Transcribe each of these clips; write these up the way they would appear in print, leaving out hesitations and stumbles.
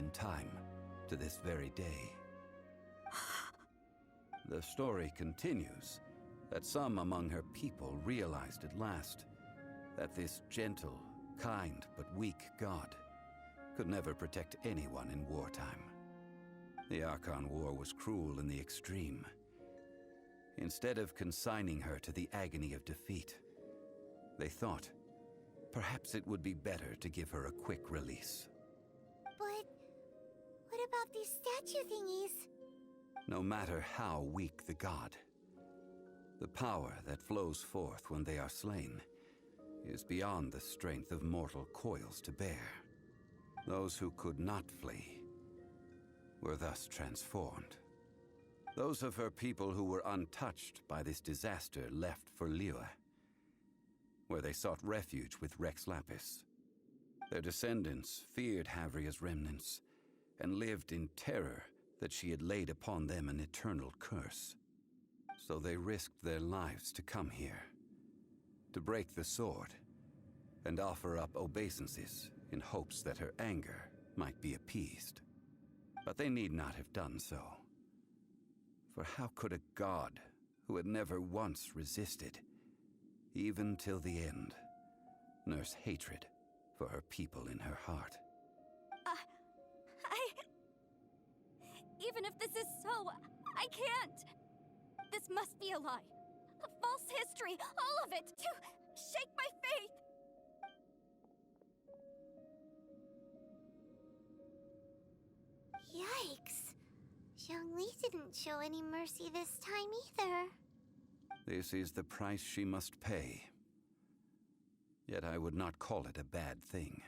in time to this very day. The story continues that some among her people realized at last that this gentle, kind, but weak god could never protect anyone in wartime. The Archon War was cruel in the extreme. Instead of consigning her to the agony of defeat, they thought perhaps it would be better to give her a quick release. But what about these statue thingies? No matter how weak the god, the power that flows forth when they are slain is beyond the strength of mortal coils to bear. Those who could not flee were thus transformed. Those of her people who were untouched by this disaster left for Liyue, where they sought refuge with Rex Lapis. Their descendants feared Havria's remnants and lived in terror that she had laid upon them an eternal curse. So they risked their lives to come here, to break the sword, and offer up obeisances in hopes that her anger might be appeased. But they need not have done so. For how could a god who had never once resisted, even till the end, nurse hatred for her people in her heart? Even if this is so, I can't! This must be a lie. A false history, all of it, to shake my faith! Yikes. Zhongli didn't show any mercy this time either. This is the price she must pay. Yet I would not call it a bad thing.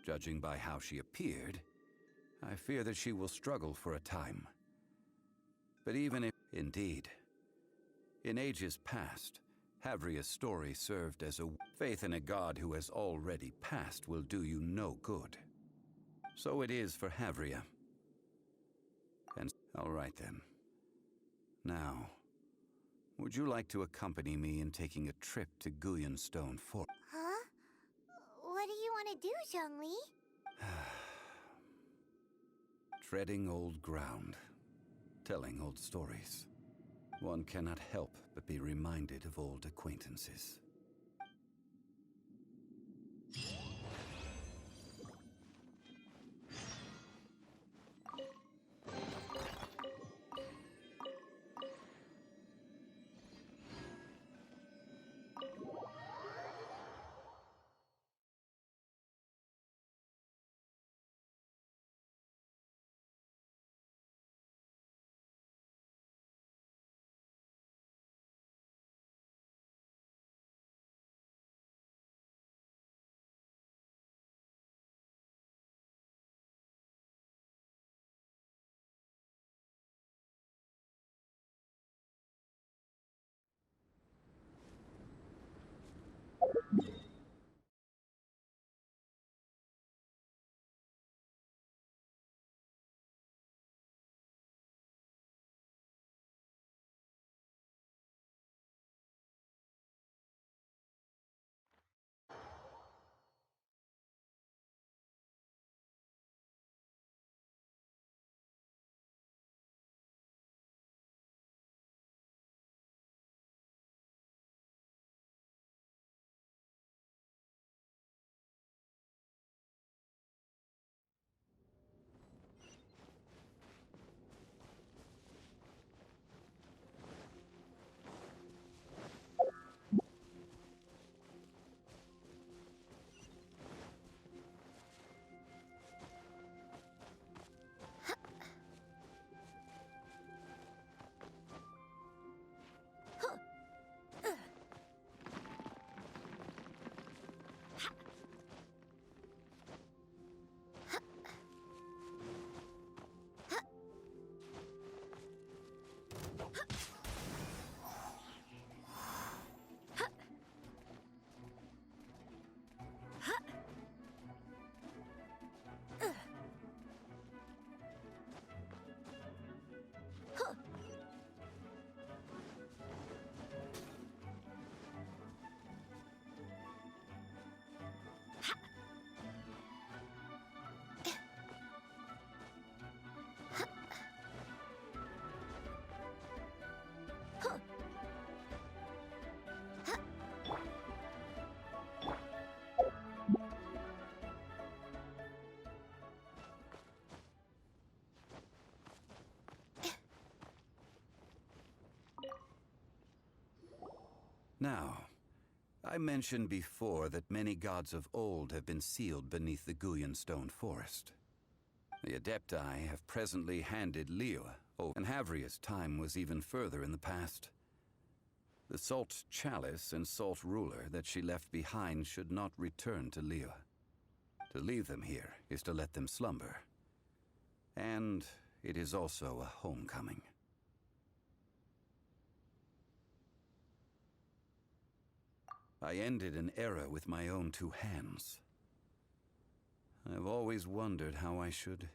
Judging by how she appeared, I fear that she will struggle for a time. But even if, indeed, in ages past, Havria's story served as a faith in a god who has already passed will do you no good. So it is for Havria. And all right then. Now, would you like to accompany me in taking a trip to Guyonstone Fort? Huh? What do you want to do, Zhongli? Treading old ground, telling old stories. One cannot help but be reminded of old acquaintances. Now, I mentioned before that many gods of old have been sealed beneath the Guyan stone forest. The Adepti have presently handed Liyue over, and Havria's time was even further in the past. The Salt Chalice and Salt Ruler that she left behind should not return to Liyue. To leave them here is to let them slumber. And it is also a homecoming. I ended an era with my own two hands. I've always wondered how I should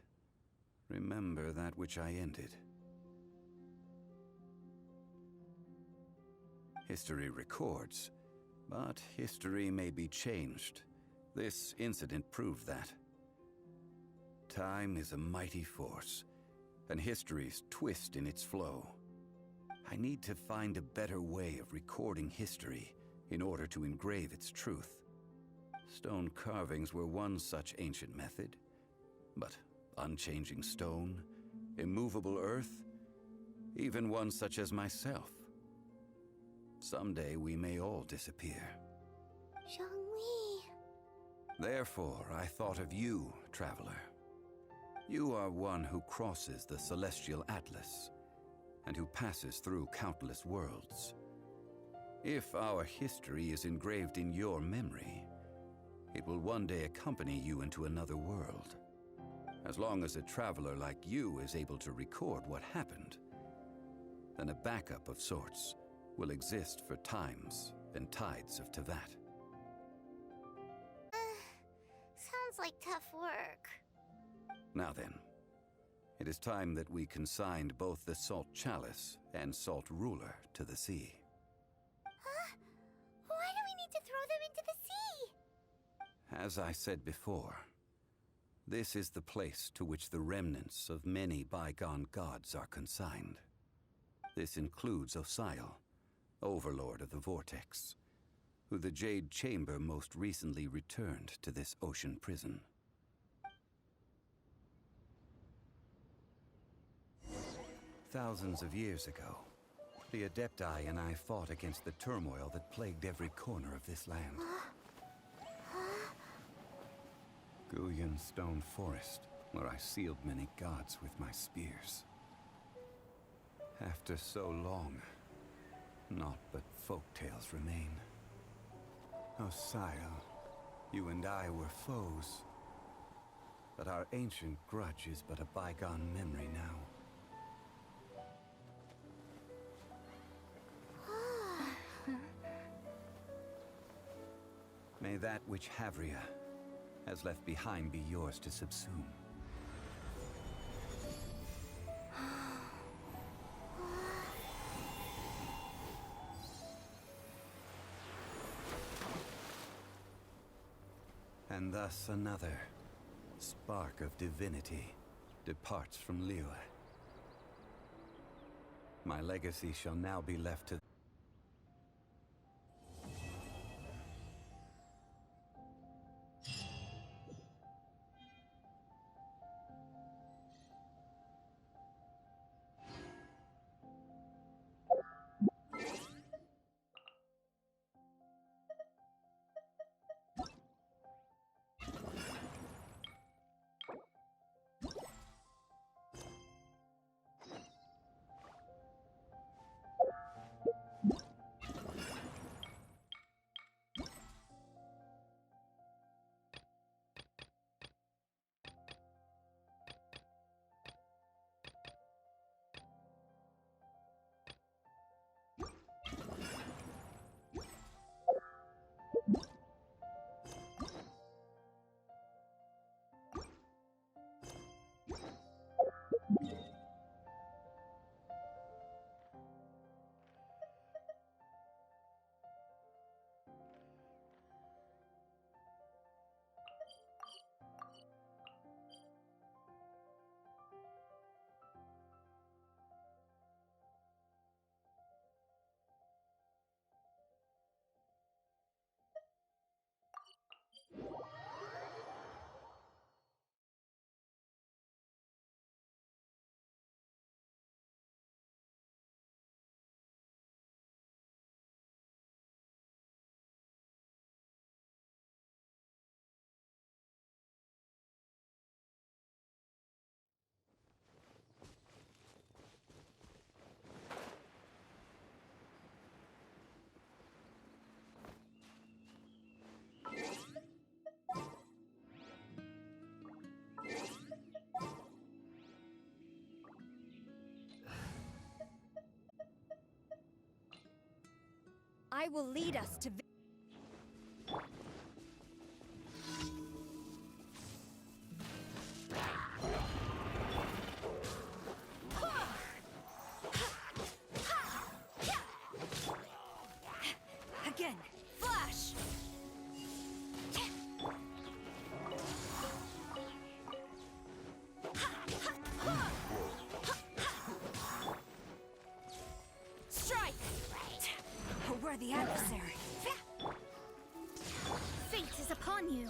remember that which I ended. History records, but history may be changed. This incident proved that. Time is a mighty force, and history's twist in its flow. I need to find a better way of recording history in order to engrave its truth. Stone carvings were one such ancient method, but unchanging stone, immovable earth, even one such as myself. Someday we may all disappear. Zhongli. Therefore, I thought of you, traveler. You are one who crosses the celestial atlas, and who passes through countless worlds. If our history is engraved in your memory, it will one day accompany you into another world. As long as a traveler like you is able to record what happened, then a backup of sorts will exist for times and tides of Teyvat. Sounds like tough work. Now then, it is time that we consigned both the Salt Chalice and Salt Ruler to the sea. Huh? Why do we need to throw them into the sea? As I said before, this is the place to which the remnants of many bygone gods are consigned. This includes Osial, Overlord of the Vortex, who the Jade Chamber most recently returned to this ocean prison. Thousands of years ago, the Adepti and I fought against the turmoil that plagued every corner of this land. Guyan Stone Forest, where I sealed many gods with my spears. After so long, naught but folktales remain. Osial, you and I were foes, but our ancient grudge is but a bygone memory now. May that which Havria has left behind be yours to subsume. And thus another spark of divinity departs from Liyue. My legacy shall now be left to I will lead us to again. Flash. Strike! A worthy adversary. Fate is upon you.